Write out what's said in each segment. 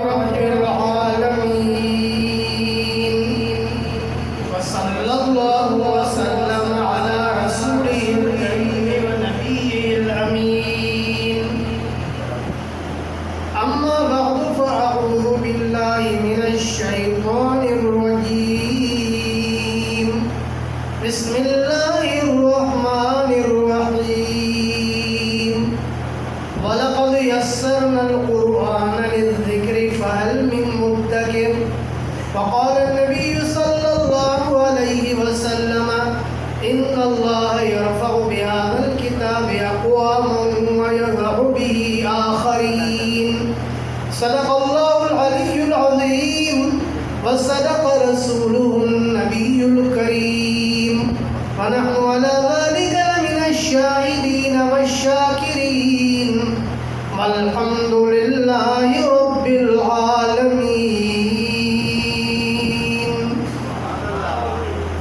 رب العالمين وصلى الله وسلم على رسوله الكريم ونبيه الأمين أما بعد فأعوذ بالله من الشيطان الرجيم بسم الله الرحمن الرحيم وَلَقَدْ يَسَّرْنَا الْقُرْآنَ لِلذِّكْرِ فَهَلْ مِن مُّدَّكِرٍ وقال النبي صلى الله عليه وسلم إن الله يرفع بهذا الكتاب أقواما ويضع به آخرين صدق الله العلي العظيم وصدق رسوله النبي الكريم ونحن على ذلك من الشاهدين والشاكرين والحمد لله رب العالمين.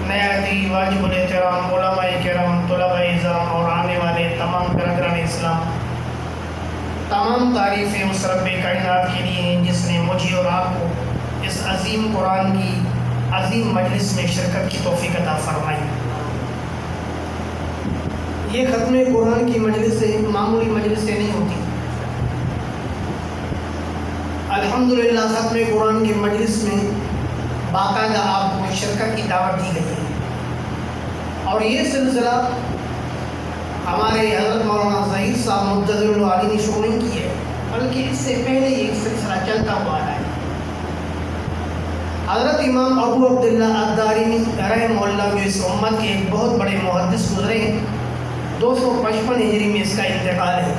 نہایت ہی واجب الاحترام علماء کرام، طلباء اعزام اور آنے والے تمام برادران اسلام، تمام تعریفیں اس رب کائنات کے لیے ہیں جس نے مجھے اور آپ کو اس عظیم قرآن کی عظیم مجلس میں شرکت کی توفیق عطا فرمائی. یہ ختم قرآن کی مجلسیں معمولی مجلسیں نہیں ہوتی. الحمدللہ ختم قرآن کی مجلس میں باقاعدہ آپ کو شرکت کی دعوت دی گئی ہے، اور یہ سلسلہ ہمارے حضرت مولانا ظہیر صاحب مجدد العالی نے شروع نہیں کی ہے، بلکہ اس سے پہلے ایک سلسلہ چلتا ہوا آ رہا ہے. حضرت امام ابو عبداللہ الدارمی رحمہ اللہ جو اس امت کے ایک بہت بڑے محدث گزرے ہیں، 255 ہجری میں اس کا انتقال ہے.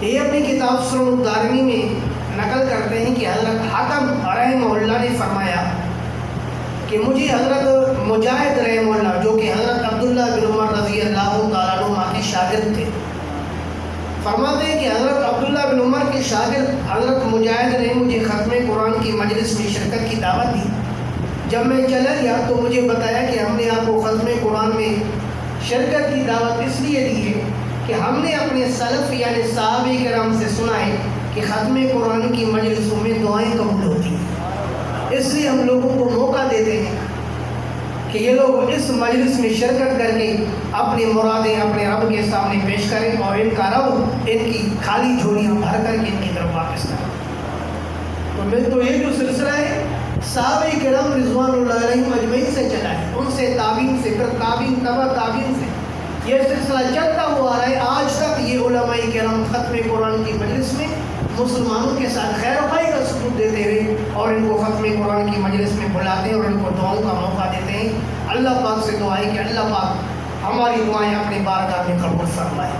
یہ اپنی کتاب سنن الدارمی میں نقل کرتے ہیں کہ حضرت حاتم رحمہ اللہ نے فرمایا کہ مجھے حضرت مجاہد رحمہ اللہ جو کہ حضرت عبداللہ بن عمر رضی اللہ تعالیٰ عنہ کے شاگرد تھے، فرماتے ہیں کہ حضرت عبداللہ بن عمر کے شاگرد حضرت مجاہد نے مجھے ختم قرآن کی مجلس میں شرکت کی دعوت دی. جب میں چلا گیا تو مجھے بتایا کہ ہم نے آپ کو ختم قرآن میں شرکت کی دعوت اس لیے دی ہے کہ ہم نے اپنے سلف یعنی صحابہ کرام سے سنا ہے کہ ختم قرآن کی مجلسوں میں دعائیں قبول ہوتی ہیں. اس لیے ہم لوگوں کو موقع دیتے ہیں کہ یہ لوگ اس مجلس میں شرکت کر کے اپنی مرادیں اپنے رب کے سامنے پیش کریں اور ان کا رب ان کی خالی جھولیاں بھر کر کے ان کی طرف واپس کریں. تو یہ جو سلسلہ ہے صحابہ کرام رضوان اللہ علیہم اجمعین سے چلا ہے، ان سے تابعین سے، پھر تابعین تبع تابعین سے یہ سلسلہ چلتا ہوا آ رہا ہے. آج تک یہ علماء کرام ختم قرآن کی مجلس میں مسلمانوں کے ساتھ خیر خواہی کا ثبوت دیتے ہوئے اور ان کو ختم قرآن کی مجلس میں بلاتے ہیں اور ان کو دعاؤں کا موقع دیتے ہیں. اللہ پاک سے دعا ہے کہ اللہ پاک ہماری دعائیں اپنی بارگاہ میں قبول فرمائے.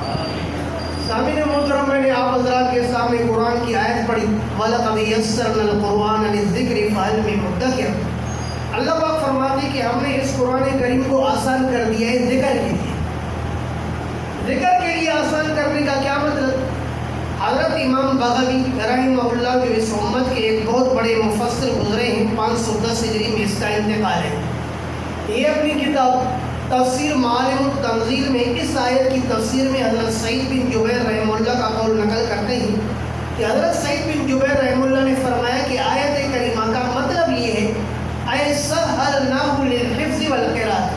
سامعین محترم، میں نے آپ حضرات کے سامنے قرآن کی آیت پڑھی وَلَقَدْ يَسَّرْنَا الْقُرْآنَ لِلذِّكْرِ فَهَلْ مِن مُّدَّكِرٍ. اللہ پاک فرماتے ہیں کہ ہم نے اس قرآن کریم کو آسان کر دیا ہے ذکر کے لیے. ذکر کے لیے آسان کرنے کا کیا مطلب؟ حضرت امام بغوی رحمہ اللہ جو اس امت کے ایک بہت بڑے مفسر گزرے ہیں، 510 ہجری میں اس کا انتقال ہے. یہ اپنی کتاب تفسیر معالم التنزیل میں اس آیت کی تفسیر میں حضرت سعید بن جبیر رحمہ اللہ کا قول نقل کرتے ہیں کہ حضرت سعید بن جبیر رحمہ اللہ نے فرمایا کہ آیت کریمہ کا مطلب یہ ہے اے سہلناہ للحفظ والقراءۃ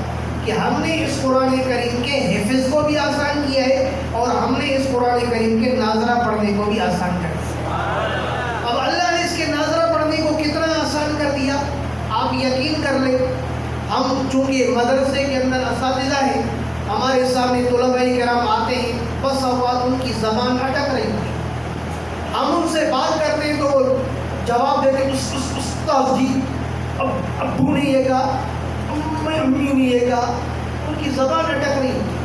کہ ہم نے اس قرآن کریم کے حفظ کو بھی آسان کیا ہے اور ہم نے اس قرآن کریم کے ناظرہ پڑھنے کو بھی آسان کر دیا. اب اللہ نے اس کے ناظرہ پڑھنے کو کتنا آسان کر دیا آپ یقین کر لیں. ہم چونکہ مدرسے کے اندر اساتذہ ہیں، ہمارے سامنے طلباء کرام آتے ہیں، بس اوقات ان کی زبان اٹک رہی ہوتی ہے. ہم ان سے بات کرتے ہیں تو جواب دیتے ہیں استاد جی ابو نہیں ہے گا، امی نہیں ہے گا، ان کی زبان اٹک رہی ہوتی ہے.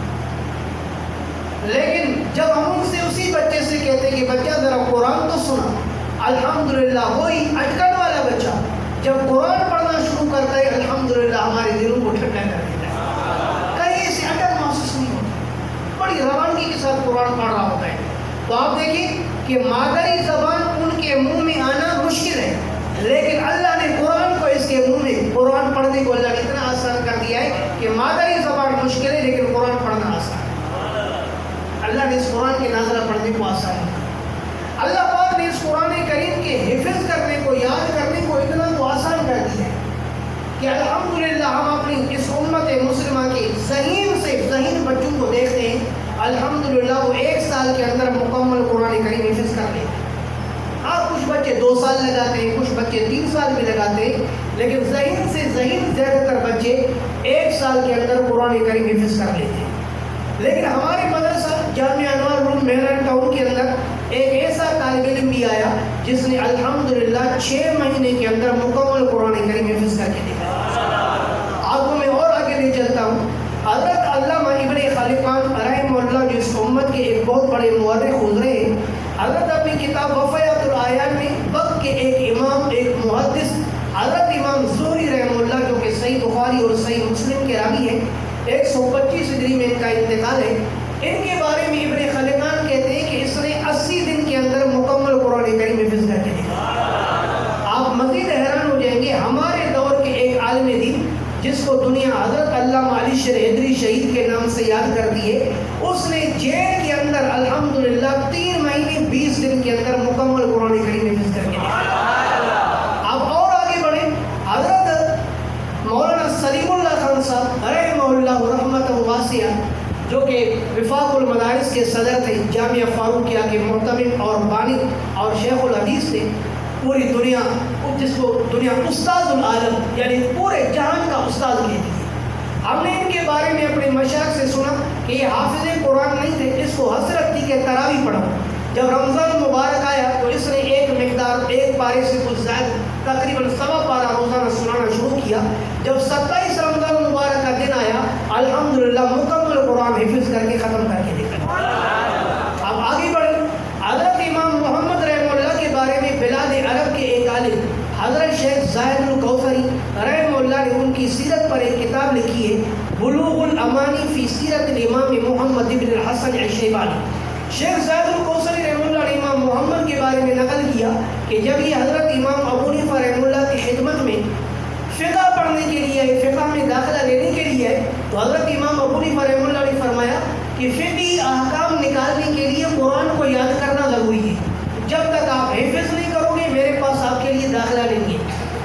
لیکن جب ہم ان سے اسی بچے سے کہتے ہیں کہ بچہ ذرا قرآن تو سنا، الحمدللہ وہی اٹکن والا بچہ جب قرآن پڑھنا شروع کرتا ہے الحمدللہ ہمارے دلوں کو ٹھنڈا کر دیتا ہے. کہیں سے اٹک محسوس نہیں ہوتا، بڑی روانگی کے ساتھ قرآن پڑھ رہا ہوتا ہے. تو آپ دیکھیں کہ مادری زبان ان کے منہ میں آنا مشکل ہے، لیکن اللہ نے قرآن کو اس کے منہ میں قرآن پڑھنے کو اللہ نے اتنا آسان کر دیا ہے کہ مادری زبان مشکل ہے لیکن قرآن پڑھنا آسان ہے. اللہ نے اس قرآن کے ناظرہ پڑھنے کو آسان کیا. اللہ پاک نے اس قرآن کریم کے بچے 2 سال لگاتے ہیں، کچھ بچے 3 سال بھی لگاتے ہیں، لیکن ذہین سے ذہین زیادہ تر بچے 1 سال کے اندر قرآن کریم حفظ کر لیتے ہیں۔ لیکن ہمارے مدرسہ جامعہ انوار روم مہران ٹاؤن کے اندر ایک ایسا طالب علم بھی آیا جس نے الحمدللہ 6 مہینے کے اندر مکمل قرآن کریم حفظ کر کے دکھایا۔ آپ کو میں اور آگے لے چلتا ہوں، حضرت علامہ ابن خلقان رحمہ اللہ جو اس امت کے ایک بہت بڑے مورخ گزرے ہیں، حضرت اپنی کتاب وفیات الآیات میں وقت کے ایک امام، ایک محدث حضرت امام زہری رحمہ اللہ جو کہ صحیح بخاری اور صحیح مسلم کے راوی ہیں، 125 ہجری میں ان کا انتقال ہے، ان کے بارے میں ابن خلقان کہتے ہیں کہ اس نے 80 دن کے اندر مکمل قرآن کریم حفظ کر کے دکھایا۔ آپ مزید حیران ہو جائیں گے، ہمارے دور کے ایک عالم دین جس کو دنیا حضرت علامہ علی شریعدری شہید کے نام سے یاد کرتی ہے، اس نے جیل کے اندر الحمدللہ 3 مہینے 20 دن کے اندر مکمل قرآن کریم حفظ کر کے دکھایا۔ آپ اور آگے بڑھیں، حضرت مولانا سلیم اللہ خان صاحب رحمہ اللہ رحمۃ واسعہ جو کہ وفاق المدارس کے صدر تھے، جامعہ فاروقیہ کے معتمد اور بانی اور شیخ الحدیث تھے، پوری دنیا جس کو دنیا استاد العالم یعنی پورے جہان کا استاد کہتی ہے۔ ہم نے ان کے بارے میں اپنے مشائخ سے سنا کہ یہ حافظ قرآن نہیں تھے، اس کو حسرت تھی کہ تراویح پڑھا۔ جب رمضان مبارک آیا تو اس نے ایک پارے سے کچھ زائد تقریباً 1.25 پارہ روزانہ سنانا شروع کیا۔ جب 27 رمضان مبارک کا دن آیا، الحمدللہ مکمل قرآن حفظ کر کے ختم کر کے دکھایا۔ اب آگے بڑھیں، حضرت امام محمد رحمہ اللہ کے بارے میں بلاد عرب کے ایک عالم حضرت شیخ زاہد الکوثری رحمہ اللہ نے ان کی سیرت پر ایک کتاب لکھی ہے، بلوغ الامانی فی سیرت الامام محمد بن الحسن الشیبانی۔ شیخ زاہد الکوثری رحمہ اللہ نے امام محمد کے بارے میں نقل کیا کہ جب یہ حضرت امام ابو حنیفہ رحمہ اللہ کی خدمت میں فقہ پڑھنے کے لیے، فقہ میں داخلہ لینے کے لیے ہے، تو حضرت امام ابو حنیفہ رحمہ اللہ نے فرمایا کہ فقہی احکام نکالنے کے لیے قرآن کو یاد کرنا ضروری ہے، جب تک آپ حفظ نہیں کرو گے میرے پاس آپ کے لیے داخلہ لیں گے۔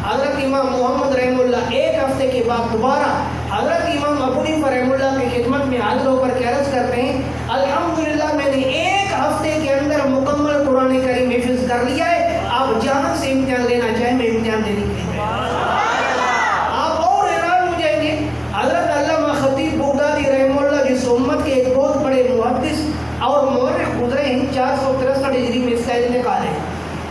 حضرت امام محمد رحمہ اللہ 1 ہفتے کے بعد دوبارہ حضرت امام ابو حنیفہ رحمہ اللہ کی خدمت میں حاضر ہو کر کے عرض کرتے ہیں، الحمدللہ میں نے 1 ہفتے کے اندر مکمل قرآن کریم حفظ کر لیا ہے، آپ جہاں سے امتحان لینا چاہیں میں امتحان دینے کے لیے۔ آپ اور حیران ہو جائیں گے، حضرت علامہ خطیب بغدادی رحمہ اللہ جس امت کے ایک بہت بڑے محدث اور مورخ گزرے ہیں، 463 ہجری میں اس کا انتقال ہے۔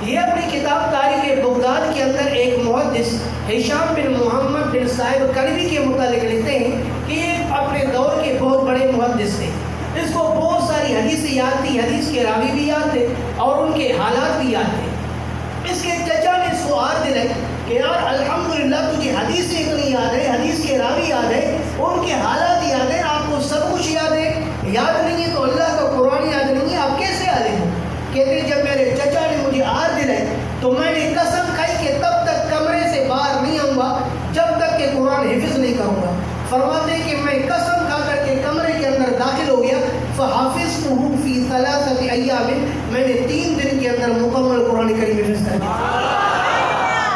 یہ اپنی کتاب تاریخ بغداد کے اندر ایک محدث ہشام بن محمد بن صاحب کلبی کے متعلق لکھتے ہیں کہ یہ اپنے دور کے بہت بڑے محدث تھے، اس کو بہت ساری حدیثیں یاد تھی، حدیث کے راوی بھی یاد تھے اور ان کے حالات بھی یاد تھے۔ اس کے چچا نے سوال دلائی کہ یار الحمدللہ تجھے حدیثیں اتنی یاد ہے، حدیث کے راوی یاد ہے، ان کے حالات یاد ہیں، آپ کو سب کچھ یاد ہے، یاد نہیں ہے تو اللہ کا قرآن یاد نہیں ہے، آپ کیسے عالم ہو؟ کہتے جب میرے چچا نے مجھے آر دلائی تو میں نے قسم کھائی کہ تب تک کمرے سے باہر نہیں آؤں گا جب تک کہ قرآن حفظ نہیں کروں گا۔ فرماتے ہیں کہ میں قسم کھا کر کے کمرے کے اندر داخل ہو گیا، فحافظتہ فی 3 ایام، میں نے 3 دن کے اندر مکمل قرآن کریم حفظ کر دیا۔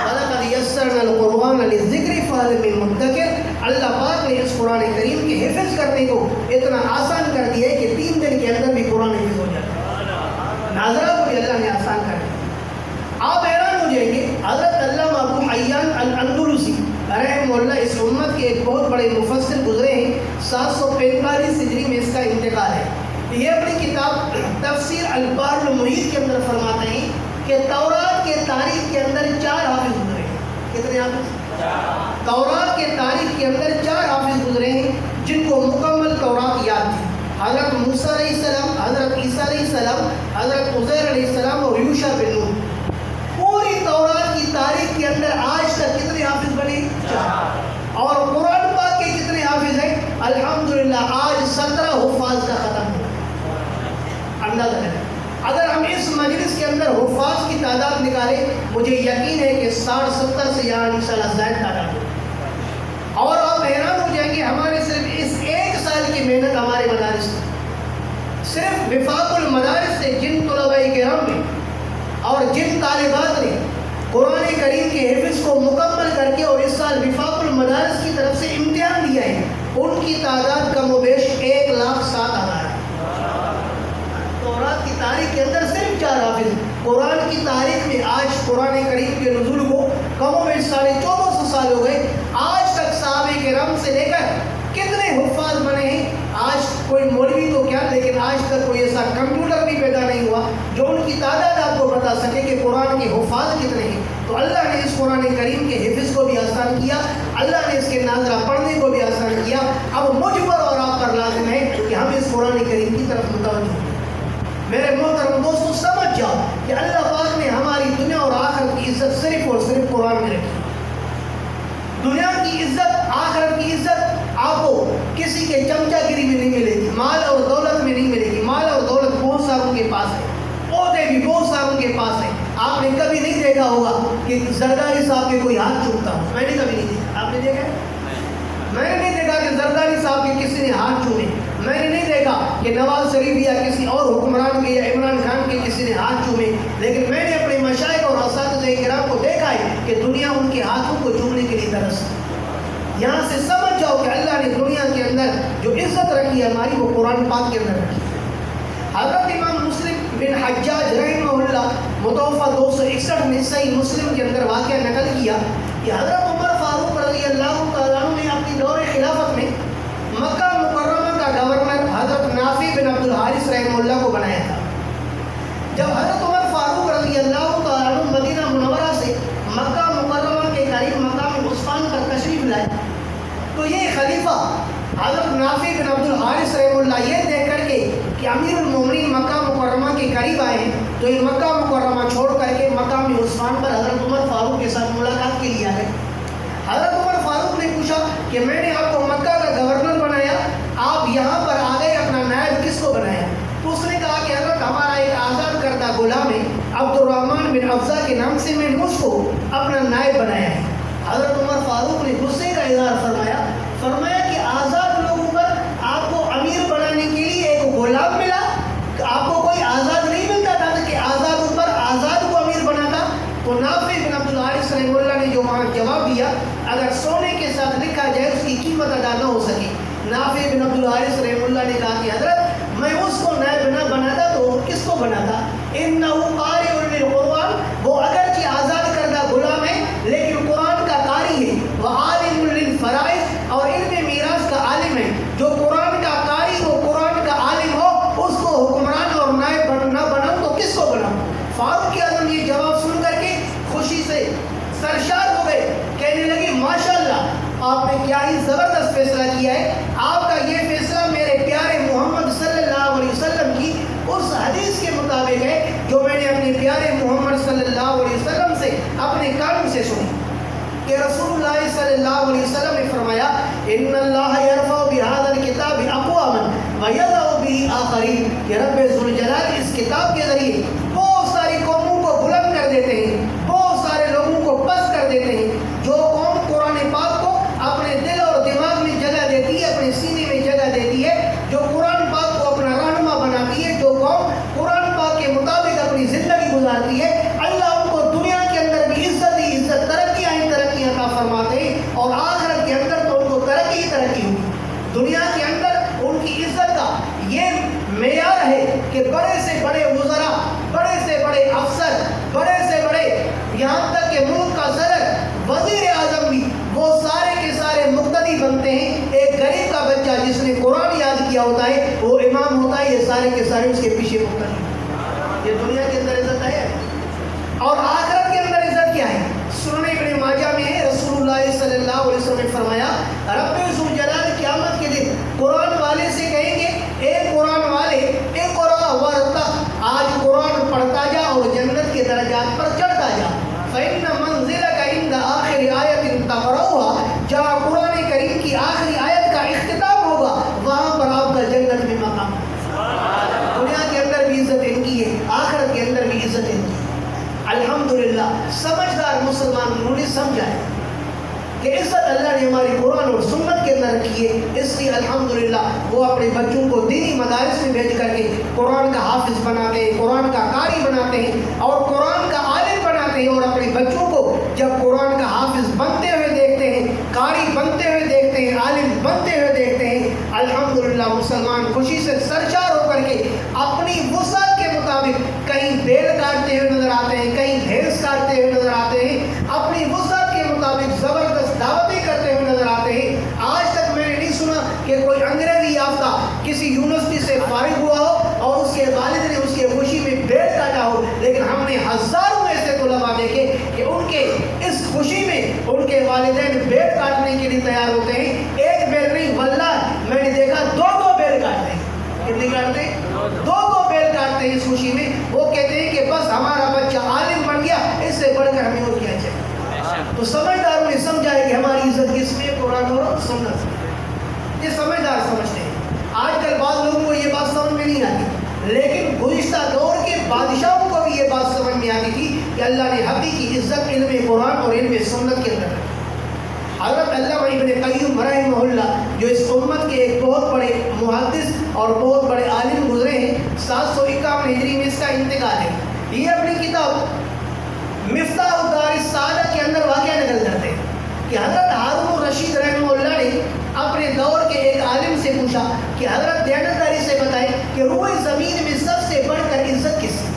وَلَقَدْ يَسَّرْنَا الْقُرْآنَ لِلذِّكْرِ فَهَلْ مِن مُدَّكِرٍ، اللہ پاک نے اس قرآن کریم کے حفظ کرنے کو اتنا آسان کر دیا ہے کہ 3 دن کے اندر بھی قرآن حفظ ہو جاتا ہے۔ ناظرہ کو بھی اللہ نے آسان کر دیا۔ آپ حیران ہو جائیں گے، حضرت علامہ ابو حیان الاندلسی رحمہ اللہ اس امت کے ایک بہت بڑے مفسر گزرے ہیں، 745 ہجری میں اس کا انتقال ہے۔ یہ اپنی کتاب تفسیر البحر المحیط کے اندر فرماتے ہیں کہ تورات کے تاریخ کے اندر 4 حافظ گزرے ہیں۔ کتنے حافظ؟ تورات کے تاریخ کے اندر 4 حافظ گزرے ہیں جن کو مکمل تورات یاد تھی، حضرت موسیٰ علیہ السلام، حضرت عیسیٰ علیہ السلام، حضرت عزیر علیہ السلام اور یوشع بن نون۔ پوری تورات کی تاریخ کے اندر آج تک کتنے حافظ بنے؟ 4۔ اور قرآن پاک کے کتنے حافظ ہیں؟ الحمدللہ آج 17 حفاظ کا ختم ہوا۔ اندازہ لگا اگر ہم اس مجلس کے اندر حفاظ کی تعداد نکالیں، مجھے یقین ہے کہ 60-70 سے یہاں انشاءاللہ زائد تعداد ہوگی۔ اور آپ حیران ہو جائیں گے، ہمارے صرف اس 1 سال کی محنت ہمارے مدارس میں، صرف وفاق المدارس سے جن طلباء کرام نے اور جن طالبات نے قرآن کریم کے حفظ کو مکمل کر کے اور اس سال وفاق المدارس کی طرف سے امتحان دیا ہے، ان کی تعداد کم و بیش 1,07,000 ہے۔ تورات کی تاریخ کے اندر صرف 4 حافظ، قرآن کی تاریخ میں آج قرآن کریم کے نزول کو کم و بیش 1450 سال ہو گئے. آج تک صحابہ کرام سے لے کر کتنے حفاظ بنے ہیں. آج کوئی مولوی تو کیا، لیکن آج تک کوئی ایسا کمپیوٹر بھی پیدا نہیں ہوا جو ان کی تعداد آپ کو بتا سکے کہ قرآن کے حفاظ کتنے ہیں. تو اللہ نے اس قرآن کریم کے حفظ کو بھی آسان کیا، اللہ نے اس کے ناظرہ پڑھنے کو بھی آسان کیا. اب مجھ پر اور آپ پر لازم ہے کہ ہم اس قرآن کریم کی طرف متوجہ ہوں. میرے محترم دوستو، سمجھ جاؤ کہ اللہ پاک نے ہماری دنیا اور آخرت کی عزت صرف اور صرف قرآن میں رکھی. دنیا کی عزت، آخرت کی عزت آپ کو کسی کے چمچہ گیری میں نہیں ملے گی، مال اور دولت میں نہیں ملے گی. مال اور دولت بہت ساروں کے پاس ہے، عہدے بھی بہت ساروں کے پاس ہیں. آپ نے کبھی نہیں دیکھا ہوگا کہ زرداری صاحب کے کوئی ہاتھ چومتا ہو. میں نے کبھی نہیں دیکھا. آپ نے دیکھا؟ میں نے نہیں دیکھا کہ زرداری صاحب کے کسی نے ہاتھ چومے. میں نے نہیں دیکھا کہ نواز شریف یا کسی اور حکمران کے یا عمران خان کے کسی نے ہاتھ چومے. لیکن میں نے اپنے مشائخ اور اساتذہ کرام کو دیکھا ہے کہ دنیا ان کے ہاتھوں کو چومنے کے لیے ترستی. یہاں سے سمجھ جاؤ کہ اللہ نے دنیا کے اندر جو عزت رکھی ہے ہماری، وہ قرآن پاک کے اندر رکھی. حضرت امام مسلم بن حجاج رحمہ اللہ متوفہ 261 میں صحیح مسلم کے اندر واقعہ نقل کیا کہ حضرت عمر فاروق رضی اللہ تعالیٰ عنہ نے اپنی دور خلافت میں مکہ مکرمہ کا گورنر حضرت نافع بن عبد الحارث رحمہ اللہ کو بنایا تھا. جب حضرت عمر فاروق رضی اللہ تعالیٰ عنہ مدینہ منورہ سے مکہ مکرمہ کے قریب مقام عثمان پر تشریف لائے تو یہ خلیفہ حضرت نافع بن عبد الحارث رحمہ اللہ یہ دیکھ کر کے کہ امیر المومنین مکہ مکرمہ کے قریب آئے ہیں تو یہ مکہ مکرمہ چھوڑ کر کے مقام عثمان پر حضرت عمر فاروق کے ساتھ ملاقات کے لیے آئے. حضرت عمر فاروق نے پوچھا کہ میں نے آپ کو مکہ کا گورنر بنایا، آپ یہاں پر آ گئے، اپنا نائب کس کو بنایا؟ تو اس نے کہا کہ حضرت ہمارا ایک آزاد کردہ غلام ہے عبد الرحمن بن افزا کے نام سے، میں نے اس کو اپنا نائب بنایا ہے. حضرت عمر فاروق نے غصے کا اظہار فرمایا کہ آزاد لوگوں پر آپ کو امیر بنانے کے لیے ایک غلام ملا، آپ کو کوئی آزاد نہیں ملتا تھا کہ آزاد پر آزاد کو امیر بناتا. تو نافع بن عبد الحارث رحمہ اللہ نے جو وہاں جواب دیا، اگر سونے کے ساتھ لکھا جائے اس کی قیمت ادا نہ ہو سکے. نافع بن عبد الحارث رحمہ اللہ نے کہا کہ حضرت میں اس کو نائب نہ بناتا تو کس کو بناتا؟ انہ قارئ للقرآن، وہ اگرچہ آزاد کردہ غلام ہے لیکن قرآن کا قاری ہے. وعالم للفرائض، اور علم میراث کا عالم ہے. جو قرآن کا قاری ہو، قرآن کا عالم ہو، اس کو حکمران اور نائب نہ بناؤں تو کس کو بناؤں؟ فاروق اعظم یہ جواب سن کر کے خوشی سے سرشار ہو گئے، کہنے لگے ماشاءاللہ آپ نے کیا ہی زبردست فیصلہ کیا ہے. آپ کا یہ فیصلہ میرے پیارے محمد صلی اللہ علیہ وسلم کی اس حدیث کے مطابق ہے جو میں نے اپنے پیارے محمد صلی اللہ علیہ وسلم سے اپنے کانوں سے سنی کہ رسول اللہ صلی اللہ علیہ وسلم نے فرمایا ان اللہ یرفع بہذا الکتاب اقواما ویضع به آخرین، کہ رب ذوالجلال اس کتاب کے ذریعے بہت ساری قوموں کو بلند کر دیتے ہیں، بہت سارے لوگوں کو پست کر دیتے ہیں. جو قوم قرآن پاک کو اپنے دل اور دماغ میں جگہ دیتی ہے، اپنے سینے میں جگہ دیتی ہے، جو قرآن پاک کو اپنا رہنما بناتی ہے، جو قوم قرآن پاک کے مطابق اپنی زندگی گزارتی ہے، اللہ ان کو دنیا کے اندر بھی عزت ہی عزت، ترقیاں ہی ترقیاں عطا فرماتے ہیں، اور آخرت کے اندر تو ان کو ترقی ہی ترقی ہوگی. دنیا کے اندر ان کی عزت کا یہ معیار ہے کہ بڑے سے بڑے وزراء، بڑے سے بڑے افسر، بڑے سے بڑے یہاں تک کہ ملک کا صدر، وزیر اعظم بھی، وہ سارے کے سارے مقتدی بنتے ہیں. ایک غریب کا بچہ جس نے قرآن یاد کیا ہوتا ہے وہ امام ہوتا ہے، یہ سارے کے سارے اس کے پیچھے مقتدی. یہ دنیا کے اندر عزت ہے. اور آخرت کے اندر عزت کیا ہے؟ سنن ابن ماجہ میں ہے، رسول اللہ صلی اللہ علیہ وسلم نے فرمایا رب ذوالجلال قیامت کے دن قرآن والے سے کہیں گے اے قرآن والے، اقرا ورتق، آج قرآن پڑھتا جا اور جنت کے درجات پر چڑھتا جا. فإن منزلك عند آخر آیت تقرؤها، جہاں قرآن کریم کی آخری آیت کا اختتام ہوگا وہاں پر آپ کا جنت میں مقام. دنیا کے اندر بھی عزت ان کی ہے، آخرت کے اندر بھی عزت ان کی. الحمدللہ سمجھدار مسلمان انہوں نے سمجھا ہے کہ عزت اللہ نے ہماری قرآن اور سنت کے اندر رکھی ہے. اس لیے الحمدللہ وہ اپنے بچوں کو دینی مدارس میں بھیج کر کے قرآن کا حافظ بناتے ہیں، قرآن کا قاری بناتے ہیں اور قرآن کا عالم بناتے ہیں. اور اپنے بچوں کو جب قرآن کا حافظ بنتے ہوئے دیکھتے ہیں، قاری بنتے ہوئے دیکھتے ہیں، عالم بنتے ہوئے دیکھتے ہیں، الحمدللہ مسلمان خوشی سے سرشار ہو کر کے اپنی وسعت کے مطابق کہیں بیل کاٹتے ہوئے نظر آتے ہیں، کہیں بھینس کاٹتے ہوئے کے والدین بیل کاٹنے کے لیے تیار ہوتے ہیں. ایک بیل نہیں، واللہ میں نے دیکھا دو بیل کاٹتے ہیں. کتنے کاٹتے ہیں؟ دو بیل کاٹتے ہیں اس خوشی میں. وہ کہتے ہیں کہ بس ہمارا بچہ عالم بن گیا، اس سے بڑھ کر ہمیں اور کیا چاہیے. تو سمجھداروں نے سمجھا ہے کہ ہماری عزت کس میں؟ قرآن اور سنت. یہ سمجھدار سمجھتے ہیں. آج کل بعض لوگوں کو یہ بات سمجھ میں نہیں آتی، لیکن گزشتہ دور کے بادشاہوں کو بھی یہ بات سمجھ میں آتی تھی کہ اللہ نے حقیقی عزت علم قرآن اور علم سنت کے اندر. حضرت علامہ ابن قیم رحمہ اللہ جو اس امت کے ایک بہت بڑے محدث اور بہت بڑے عالم گزرے ہیں، 751 ہجری میں اس کا انتقال ہے. یہ اپنی کتاب مفتاح الدار السعادہ کے اندر واقعہ نقل کرتے ہیں کہ حضرت ہارون الرشید رحمہ اللہ نے اپنے دور کے ایک عالم سے پوچھا کہ حضرت دیانتداری سے بتائیں کہ روئے زمین میں سب سے بڑھ کر عزت کس کی؟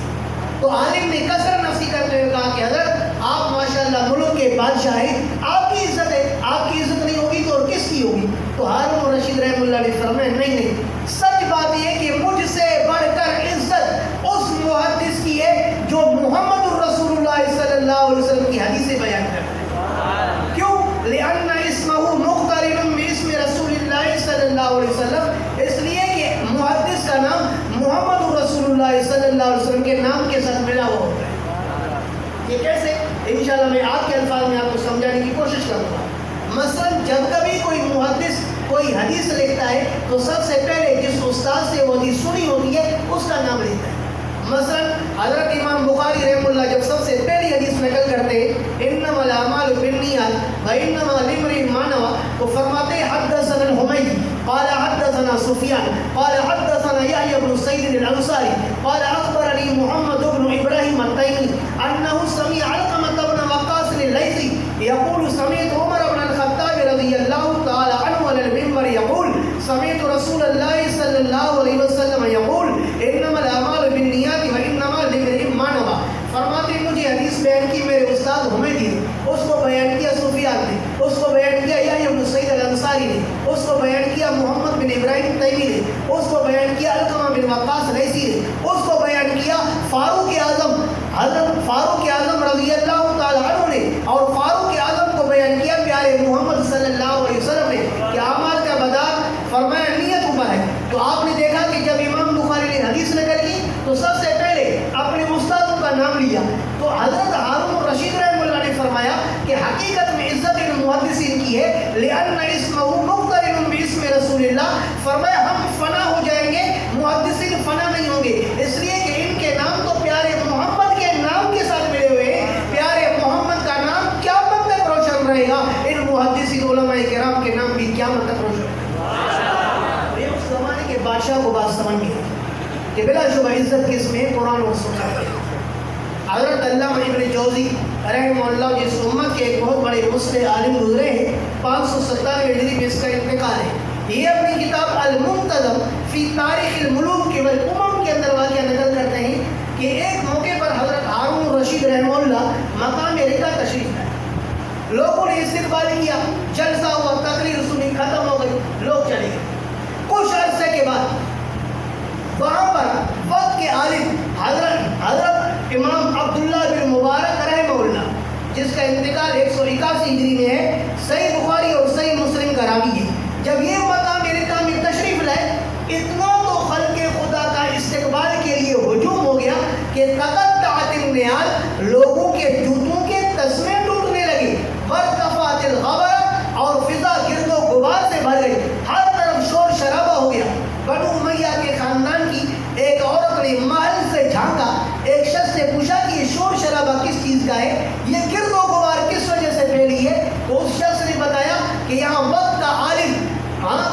تو عالم نے کثر نفسی کرتے ہوئے کہا کہ حضرت آپ ماشاءاللہ ملک کے بادشاہ ہیں، آپ کی عزت ہے، آپ کی عزت نہیں ہوگی تو اور کس کی ہوگی؟ تو ہارون الرشید رحمہ اللہ نے فرمایا نہیں، سچ بات یہ کہ مجھ سے بڑھ کر عزت اس محدث کی ہے جو محمد الرسول اللہ صلی اللہ علیہ وسلم کی حدیثیں بیان کرتا ہے. کیوں؟ لأن اسمہ مقترن باسم رسول اللہ صلی اللہ علیہ وسلم، اس لیے کہ محدث کا نام محمد الرسول اللہ صلی اللہ علیہ وسلم کے نام کے ساتھ ملا ہوا ہوتا ہے. یہ کیسے؟ انشاءاللہ میں آپ کے الفاظ میں آپ کو سمجھانے کی کوشش کروں گا. مثلا جب کبھی کوئی محدث کوئی حدیث لکھتا ہے تو سب سے پہلے جس استاد سے وہ حدیث سنی ہوتی ہے اس کا نام لیتا ہے. مثلا حضرت امام بخاری رحمہ اللہ جب سب سے پہلی حدیث نقل کرتے ہیں انما الاعمال بالنیات وانما لامرئ ما نوى، تو فرماتے ہیں حدثنا الحمیدی قال حدثنا سفیان قال حدثنا یحیی بن سعید الانصاری قال اخبرنی محمد بن ابراہیم التیمی انه سمع علقمة بن وقاص الليثي يقول سمعت عمر بن الخطاب رضی اللہ تعالی عنہ على المنبر يقول سمعت رسول اللہ صلی اللہ علیہ وسلم يقول انما الاعمال بالنیات وانما لامرئ ما نوى. فرماتے مجھے حدیث بیان کی میرے استاد حمیدی نے، اس کو بیان کیا سفیان نے، اس کو بیان کیا یحیی بن سعید الانصاری نے، اس کو بیان کیا محمد بن ابراہیم تیمی نے، اس کو بیان کیا علقمہ بن وقاص لیثی نے، اس کو بیان کیا فاروق اعظم حضرت فاروق اعظم رضی اللہ تعالی عنہ نے، اور فاروق اعظم کو بیان کیا پیارے محمد صلی اللہ علیہ وسلم نے کہ اعمال کا مدار فرمایا نیت اوپر ہے. تو آپ نے دیکھا کہ جب امام بخاری نے حدیث نقل کی تو سب سے پہلے اپنے استادوں کا نام لیا. تو حضرت ہارون الرشید رحمہ اللہ نے فرمایا کہ حقیقت میں عزت المحدثین کی ہے لأن اسمہ مقترن باسم رسول اللہ. فرمایا ہم فنا ہو جائیں گے، محدثین فنا نہیں ہوں گے، اس لیے کہ ان کے نام تو پیارے محمد کے نام کے ساتھ ملے ہوئے ہیں. پیارے محمد کا نام قیامت تک روشن رہے گا، ان محدثین علماء کرام کے نام بھی قیامت تک روشن رہے گا. یہ اس زمانے کے بادشاہ کو بات سمجھ گئی کہ بلا شبہ عزت کس میں؟ قرآن و سنت. حضرت علامہ ابن جوزی رحمہ اللہ جس امت کے ایک بہت بڑے مسلم عالم گزرے ہیں، 597 ہجری میں اس کا انتقال ہے. یہ اپنی کتاب المنتظم فی تاریخ الملوک والامم کے اندر واقعہ نقل کرتے ہیں کہ ایک موقع پر حضرت ہارون الرشید رحمہ اللہ مقام رضا تشریف لائے. لوگوں نے استقبال کیا، جلسہ ہوا، تقریر سنی، ختم ہو گئی، لوگ چلے گئے. کچھ عرصے کے بعد وہاں پر وقت کے عالم حضرت امام عبداللہ بن مبارک رحمہ اللہ جس کا انتقال 181 ہجری میں ہے، صحیح بخاری اور صحیح مسلم کا راوی ہے. جب یہ مقام رضا میں تشریف لائے اتنا تو خلق خدا کا استقبال کے لیے ہجوم ہو گیا کہ تقطعت النعال، لوگوں کے جوتوں کے تسمے ٹوٹنے لگے، وارتفعت الغبر، اور فضا گرد و غبار سے بھر گئی، ہر طرف شور شرابہ ہو گیا. بنو امیہ کے خاندان کی ایک عورت نے محل سے جھانکا، ایک شخص سے پوچھا کہ یہ شور شرابہ کس چیز کا ہے، یہ گرد و غبار کس وجہ سے پھیلی ہے؟ تو اس شخص نے بتایا کہ یہاں وقت کا عالم،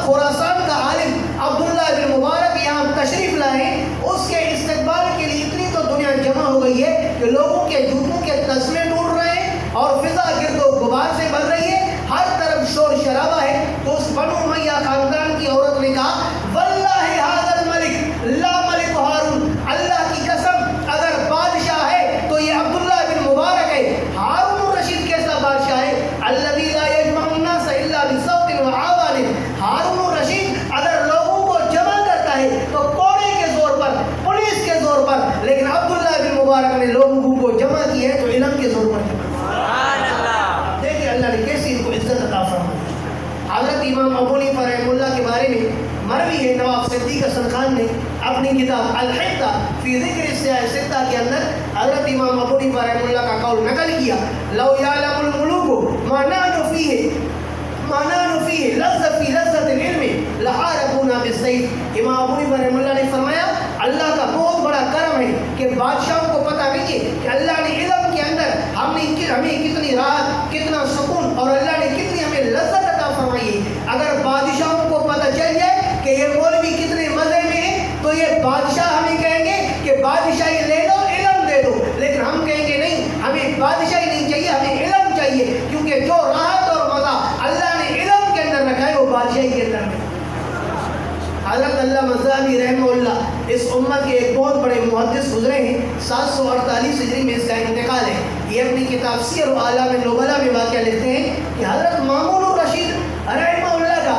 خراسان کا عالم عبداللہ بن مبارک یہاں تشریف لائے، اس کے استقبال کے لیے اتنی تو دنیا جمع ہو گئی ہے کہ لوگوں کے جوتوں کے تسمے ٹوٹ رہے ہیں اور فضا گرد و غبار سے بھر رہی ہے، ہر طرف شور شرابہ ہے. تو اس بنو امیہ خاندان کی عورت نے کہا واللہ ھذا الملک لا ملک ہارون، اللہ کی قسم اگر بادشاہ ہے تو یہ عبداللہ بن مبارک ہے. ہارون الرشید کیسا بادشاہ ہے؟ الذی لا یجمع الناس الا بصوت وعوان. ہارون الرشید اگر لوگوں کو جمع کرتا ہے تو کوڑے کے زور پر، پولیس کے زور پر، لیکن عبداللہ بن مبارک نے لوگوں کو جمع کیا ہے تو علم کے زور پر جمع. سبحان اللہ. دیکھیے اللہ نے کیسی مروی ہے نواب صدیق حسن خان نے اپنی کتاب الحدہ فی ذکر السیاح ستہ کے اندر حضرت امام ابو حنیفہ رحمہ اللہ کا قول نقل کیا، لو یعلم الملوک ما نحن فیہ لذت العلم لحاربونا بالسیف۔ امام ابو حنیفہ رحمہ اللہ نے فرمایا اللہ کا بہت بڑا کرم ہے کہ بادشاہوں کو پتہ نہیں ہے کہ اللہ نے علم کے اندر ہمیں کتنی راحت، کتنا سکون اور اللہ نے کتنی ہمیں لذت عطا فرمائی ہے۔ اگر بادشاہوں کو پتہ چل جائے کہ یہ مولوی کتنے مزے میں ہے تو یہ بادشاہ ہمیں کہیں گے کہ بادشاہی لے دو، علم دے دو، لیکن ہم کہیں گے نہیں، ہمیں بادشاہی نہیں چاہیے، ہمیں علم چاہیے، کیونکہ جو راحت اور مزہ اللہ نے علم کے اندر رکھا ہے وہ بادشاہی کے اندر نہیں۔ حضرت علامہ ذہبی رحمہ اللہ اس امت کے ایک بہت بڑے محدث گزرے ہیں، 748 ہجری میں اس کا انتقال ہے۔ یہ اپنی کتاب سیر و اعلام النبلاء میں واقعہ لکھتے ہیں کہ حضرت مامون الرشید رحمہ اللہ کا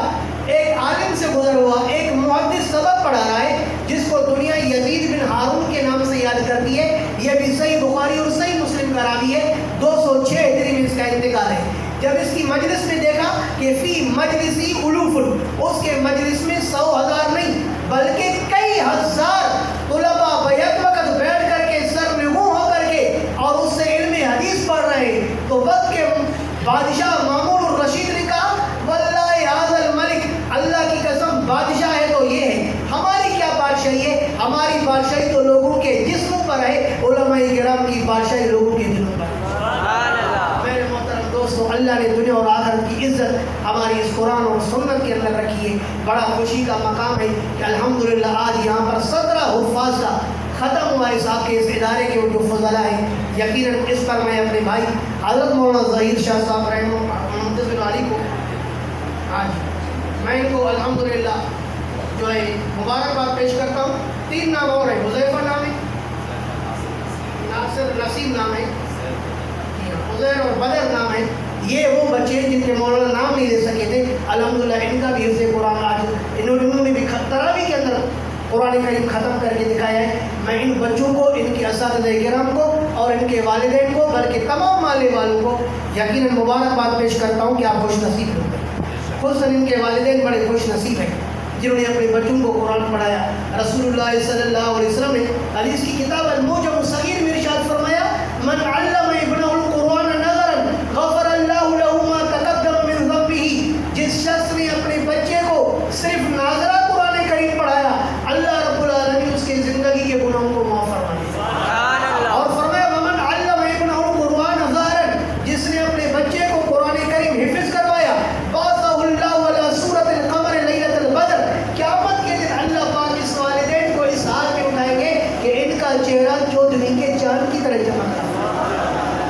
ایک عالم سے گزر ہوا ایک محدث سبق پڑھا رہا ہے جس کو دنیا یزید بن ہارون کے نام سے یاد کرتی ہے۔ یہ بھی صحیح بخاری اور صحیح مسلم کا راوی ہے، 206 ہجری میں اس کا انتقال ہے۔ جب اس کی مجلس میں دیکھا کہ فی مجلسی الوف، اس کے مجلس میں 100,000 نہیں بلکہ کئی ہزار طلباء بیک وقت بیٹھ کر کے سر نگوں ہو کر کے اور اس سے علم حدیث پڑھ رہے ہیں، تو وقت کے بادشاہ مامون الرشید نے کہا واللہ ھذا الملک، اللہ کی قسم بادشاہ ہے تو یہ ہے، ہماری کیا بادشاہی ہے؟ ہماری بادشاہی تو لوگوں کے جسموں پر ہے، علماء کرام کی بادشاہی لوگوں کے دلوں پر ہے۔ میرے محترم دوستو، اللہ نے دنیا اور آخرت کی عزت ہماری اس قرآن اور سنت کے اندر رکھی ہے۔ بڑا خوشی کا مقام ہے کہ الحمدللہ آج یہاں پر 17 حفاظ کا ختم ہوا ہے صاحب کے اس ادارے کے جو فضلہ ہیں۔ یقیناً اس پر میں اپنے بھائی حضرت مولانا ظہیر شاہ صاحب رحمہ منتظر علی کو میں ان کو الحمدللہ جو ہے مبارکباد پیش کرتا ہوں۔ 3 نام اور ہیں، حذیفہ نام ہے، ناصر نسیم نام ہے، عزیر اور بدر نام ہے۔ یہ وہ بچے جن کے مولانا نام نہیں لے سکے تھے، الحمدللہ ان کا بھی حفظ قرآن آج انہوں نے بھی تراویح کے اندر قرآن کریم ختم کر کے دکھایا ہے۔ میں ان بچوں کو، ان کے اساتذہ کرام کو اور ان کے والدین کو بلکہ تمام مالے والوں کو یقیناً مبارکباد پیش کرتا ہوں کہ آپ خوش نصیب لوگ ہیں۔ خصوصاً ان کے والدین بڑے خوش نصیب ہیں جنہوں نے اپنے بچوں کو قرآن پڑھایا۔ رسول اللہ صلی اللہ علیہ وسلم نے حدیث کی کتاب الموجم الصغیر میں ارشاد فرمایا من علم ابنہ القرآن نظرا غفر اللہ له ما تقدم من ذنبہ، جس شخص نے اپنے بچے کو صرف ناظرہ قرآن کریم پڑھایا اللہ رب العالمین اس کی زندگی کے گناہوں کو معاف فرما دیا۔ اور فرمایا ومن علم ابنہ القرآن ظاہرا، جس نے اپنے بچے کو قرآن کریم حفظ کروایا بعثہ اللہ علی سورۃ القمر لیلۃ البدر، قیامت کے دن اللہ پاک اس والدین کو اس حال میں اٹھائیں گے کہ ان کا چہرہ چودھویں کے چاند کی طرح چمکتا ہے۔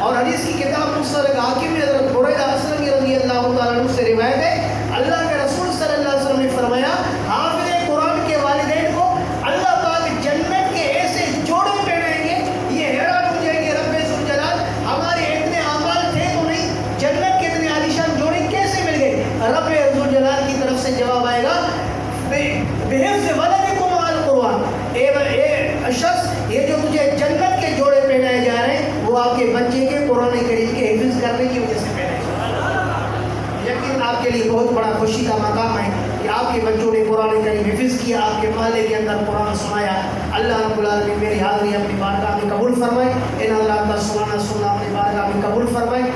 اور حدیث کی کتاب مستدرک حاکم میں حضرت بریدہ اسلمی رضی اللہ تعالیٰ عنہ سے روایت ہے، اللہ کے رسول صلی اللہ علیہ وسلم نے فرمایا حافظ قرآن کے والدین کو اللہ پاک جنت کے ایسے جوڑے پہنائیں گے، یہ حیران ہو جائیں گے رب ذوالجلال ہمارے اتنے اعمال تھے تو نہیں، جنت کے اتنے عالیشان جوڑے کیسے مل گئے؟ رب ذوالجلال کی طرف سے جواب آئے گا بحفظ ولدکم القرآن، اے شخص یہ جو تجھے جنت کے جوڑے پہنائے جا رہے ہیں وہ آپ کے بچے کے قرآن کریم کے حفظ کرنے کی وجہ سے پہنائے گا۔ یقین آپ کے لیے بہت بڑا خوشی کا مقام ہے کہ آپ کے بچوں نے قرآن کریم حفظ کیا، آپ کے محلے کے اندر قرآن سنایا۔ اللہ رب العالمین میری حاضری اپنی بارگاہ میں قبول فرمائے، ان اللہ کا سننا اپنی بارگاہ میں قبول فرمائے۔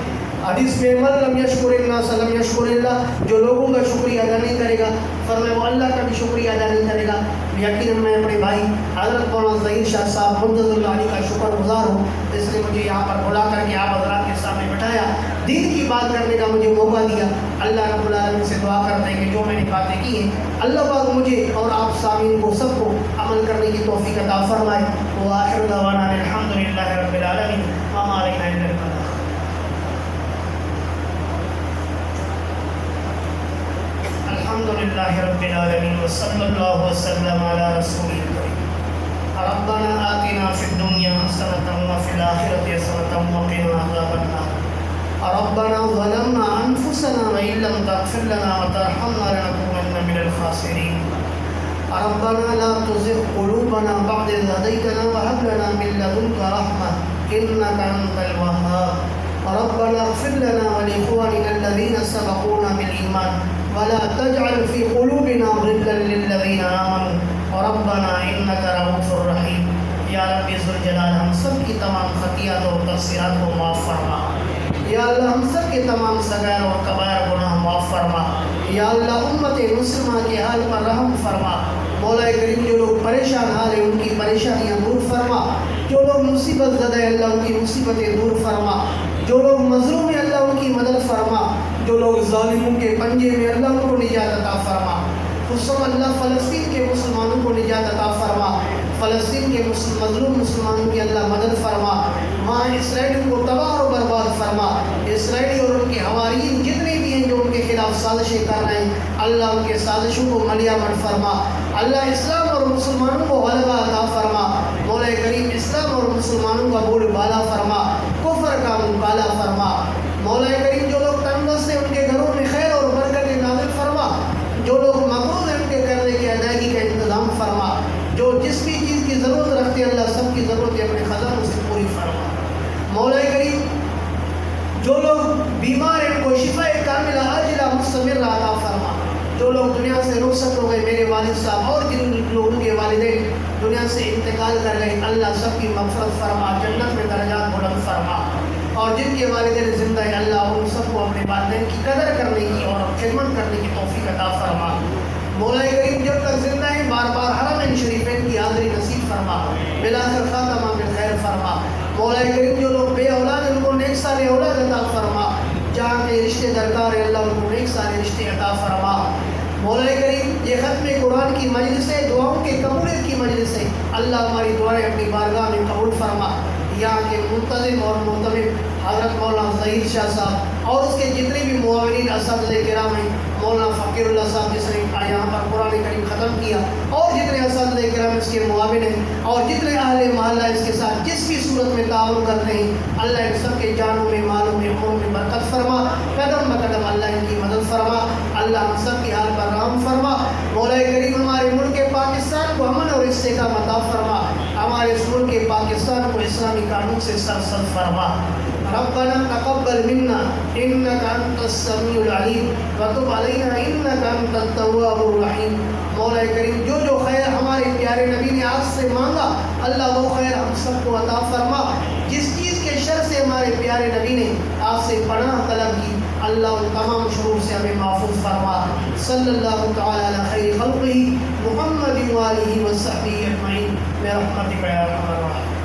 حدیث میں من لم یشکر الناس لم یشکر اللہ، جو لوگوں کا شکریہ ادا نہیں کرے گا فرمایا وہ اللہ کا بھی شکریہ ادا نہیں کرے گا۔ یقیناً میں اپنے بھائی حضرت مولانا ظہیر شاہ صاحب منتظر علی کا شکر گزار ہوں، اس نے مجھے یہاں پر بلا کر کے آپ حضرات کے سامنے بٹھایا، دین کی بات کرنے کا مجھے موقع دیا۔ اللہ رب العالمین سے دعا کرتے ہیں کہ جو میں نے باتیں کی ہیں اللہ پاک مجھے اور آپ سامعین کو سب کو عمل کرنے کی توفیق عطا فرمائے۔ وآخر دعوانا الحمدللہ رب العالمین وما علینا الا البلاغ۔ الحمدللہ رب العالمین وصلی اللہ وسلم علی رسول الکریم۔ ربنا آتنا فی الدنیا حسنۃ وفی الآخرۃ حسنۃ وقنا عذاب النار۔ ربنا ظلمنا انفسنا وان لم تغفر لنا وترحمنا لنكونن من الخاسرین۔ ربنا لا تزغ قلوبنا بعد إذ هديتنا وهب لنا من لدنك رحمة إنك أنت الوهاب۔ ربنا اغفر لنا ولإخواننا الذين سبقونا بالإيمان ولا تجعل في قلوبنا غلا للذين آمنوا ربنا إنك رؤوف رحیم۔ یا رب ذوالجلال ہم سب کی تمام خطیات اور تقصیرات کو معاف فرما۔ یا اللہ ہم سب کے تمام صغائر اور کبائر گناہ معاف فرما۔ یا اللہ امت مسلمہ کے حال پر رحم فرما۔ مولا کریم جو لوگ پریشان حال ہیں ان کی پریشانیاں دور فرما، جو لوگ مصیبت زدہ ہیں اللہ ان کی مصیبتیں دور فرما، جو لوگ مظلوم ہیں اللہ ان کی مدد فرما، جو لوگ ظالموں کے پنجے میں اللہ ان کو نجات عطا فرما۔ خصوصاً اللہ فلسطین کے مسلمانوں کو نجات عطا فرما، فلسطین کے مظلوم مسلمانوں کی اللہ مدد فرما، وہاں اسرائیل کو تباہ و برباد فرما۔ اسرائیلی اور ان کے حواریین جتنے بھی ہیں جو ان کے خلاف سازشیں کر رہے ہیں اللہ ان کے سازشوں کو ملیامت فرما۔ اللہ اسلام اور مسلمانوں کو غلبہ عطا فرما۔ مولا کریم اسلام اور مسلمانوں کا بول بالا فرما، کفر کا منہ کالا فرما۔ مولا کریم جو لوگ تندرست ہیں ان کے گھروں میں خیر اور برکت نازل فرما، جو لوگ مقروض ہیں ان کے قرضے کی ادائیگی کا انتظام فرما، جو جس بھی چیز کی ضرورت رکھتے ہیں اللہ سب کی ضرورتیں اپنے خزانوں سے پوری فرما۔ مولا کریم جو لوگ بیمار ہیں ان کو شفا کاملہ عاجلہ مستمر عطا فرما۔ جو لوگ دنیا سے رخصت ہو گئے میرے والد صاحب اور جن لوگوں کے والدین دنیا سے انتقال کر گئے اللہ سب کی مغفرت فرما، جنت میں درجات بلند فرما۔ اور جن کے والدین زندہ ہیں اللہ ان سب کو اپنے والدین کی قدر کرنے کی اور خدمت کرنے کی توفیق عطا فرما۔ مولا کریم جب تک زندہ ہیں بار بار حرمین شریفین کی حاضری نصیب فرما، بلاخر خاتمہ بالخیر فرما۔ مولا کریم جو لوگ بے اولاد ہیں ان کو نیک سال اولاد عطا فرما، جہاں کے رشتے درکار ہیں اللہ ان کو نیک سال رشتے عطا فرما۔ مولا کریم یہ ختم قرآن کی مجلس ہے، دعاؤں کے قبولیت کی مجلس ہے، اللہ ہماری دعائیں اپنی بارگاہ میں قبول فرما۔ یہاں کے منتظم اور محتمم حضرت مولانا ظہیر شاہ صاحب اور اس کے جتنے بھی معاونین اساتذہ کرام ہیں، مولانا فقیر اللہ صاحب جس نے یہاں پر قرآن کریم ختم کیا، اور جتنے اساتذہ کرام اس کے معاون ہیں، اور جتنے اہل محلہ اس کے ساتھ جس بھی صورت میں تعاون کرتے ہیں اللہ ان سب کے جانوں میں مالوں میں عمروں میں برکت فرما، قدم بقدم اللہ ان کی مدد فرما، اللہ ہم سب کی حال پر رحم فرما۔ مولا کریم ہمارے ملک پاکستان کو امن اور استحکام عطا فرما، ہمارے اس ملک پاکستان کو اسلامی قانون سے سرسبز فرما۔ ربنا تقبل منا انك انت السميع العليم وتب علينا انك انت التواب الرحيم۔ مولا کریم جو خیر ہمارے پیارے نبی نے آپ سے مانگا اللہ وہ خیر ہم سب کو عطا فرما، جس چیز کے شر سے ہمارے پیارے نبی نے آپ سے پناہ طلب کی اللہ ان تمام شرور سے ہمیں محفوظ فرما۔ صلی اللہ تعالی علی خیر خلقہ محمد وآلہ وصحبہ اجمعین برحمتک یا ارحم الراحمین۔